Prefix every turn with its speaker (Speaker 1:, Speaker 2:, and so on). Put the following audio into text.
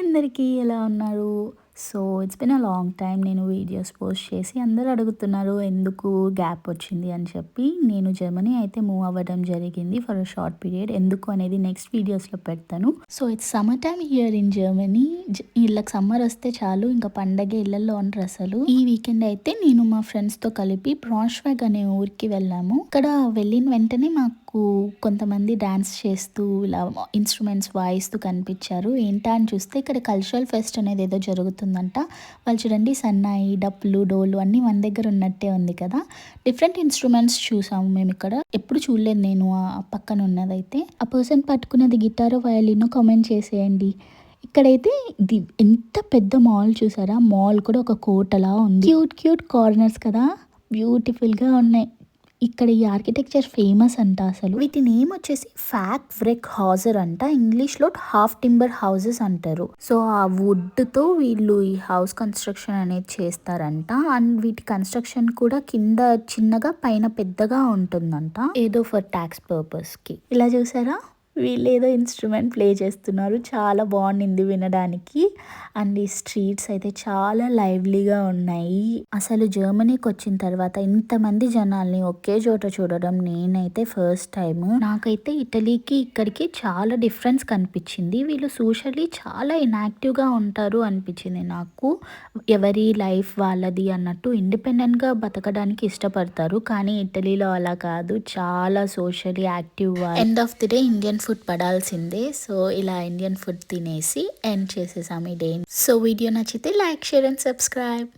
Speaker 1: అందరికీ ఎలా ఉన్నారు? So, it's been a long time నేను వీడియోస్ పోస్ట్ చేసి అందరూ అడుగుతున్నారు ఎందుకు గ్యాప్ వచ్చింది అని చెప్పి. నేను జర్మనీ అయితే మూవ్ అవ్వడం జరిగింది ఫర్ అ షార్ట్ పీరియడ్. ఎందుకు అనేది నెక్స్ట్ వీడియోస్‌లో పెడతాను. So, it's summer time here in Germany. ఈళ్ళకి సమ్మర్ వస్తే చాలు ఇంకా పండగే ఇళ్లల్లో ఉండరు అసలు. ఈ వీకెండ్ అయితే నేను మా ఫ్రెండ్స్‌తో కలిపి బ్రాన్‌ష్వైగ్ అనే ఊరికి వెళ్ళాము. ఇక్కడ వెళ్ళిన వెంటనే మాకు కొంతమంది డాన్స్ చేస్తూ ఇలా ఇన్స్ట్రుమెంట్స్ వాయిస్తూ కనిపించారు. ఏంటా అని చూస్తే ఇక్కడ కల్చరల్ ఫెస్ట్ అనేది ఏదో జరుగుతుందంట. వాళ్ళు చూడండి సన్నాయి, డప్పులు, డోలు అన్నీ మన దగ్గర ఉన్నట్టే ఉంది కదా. డిఫరెంట్ ఇన్స్ట్రుమెంట్స్ చూసాము మేము ఇక్కడ. ఎప్పుడు చూడలేదు నేను ఆ పక్కన ఉన్నదైతే. ఆ పర్సన్ పట్టుకున్నది గిటారో వయలినో కామెంట్ చేసేయండి. ఇక్కడైతే ఇది ఎంత పెద్ద మాల్ చూసారా? మాల్ కూడా ఒక కోటలా ఉంది. క్యూట్ క్యూట్ కార్నర్స్ కదా, బ్యూటిఫుల్గా ఉన్నాయి. ఇక్కడ ఈ ఆర్కిటెక్చర్ ఫేమస్ అంట అసలు. వీటి నేమ్ వచ్చేసి ఫ్యాక్ వ్రెక్ హౌజర్ అంట. ఇంగ్లీష్లో హాఫ్ టింబర్ హౌసెస్ అంటారు. సో ఆ వుడ్తో వీళ్ళు ఈ హౌస్ కన్స్ట్రక్షన్ అనేది చేస్తారంట. అండ్ వీటి కన్స్ట్రక్షన్ కూడా కింద చిన్నగా పైన పెద్దగా ఉంటుందంట, ఏదో ఫర్ ట్యాక్స్ పర్పస్కి. ఇలా చూసారా, వీళ్ళు ఏదో ఇన్స్ట్రుమెంట్ ప్లే చేస్తున్నారు. చాలా బాగుండింది వినడానికి. అండ్ ఈ స్ట్రీట్స్ అయితే చాలా లైవ్లీగా ఉన్నాయి. అసలు జర్మనీకి వచ్చిన తర్వాత ఇంతమంది జనాల్ని ఒకే చోట చూడడం నేనైతే ఫస్ట్ టైం. నాకైతే ఇటలీకి ఇక్కడికి చాలా డిఫరెన్స్ కనిపించింది. వీళ్ళు సోషల్లీ చాలా ఇన్యాక్టివ్గా ఉంటారు అనిపించింది నాకు. ఎవరి లైఫ్ వాళ్ళది అన్నట్టు ఇండిపెండెంట్గా బతకడానికి ఇష్టపడతారు. కానీ ఇటలీలో అలా కాదు, చాలా socially active. End of the day Indian food పడాల్సిందే. సో ఇలా ఇండియన్ ఫుడ్ తినేసి ఎండ్ చేసేసాము ఈ డే. సో వీడియో నచ్చితే లైక్, షేర్ అండ్ సబ్స్క్రైబ్.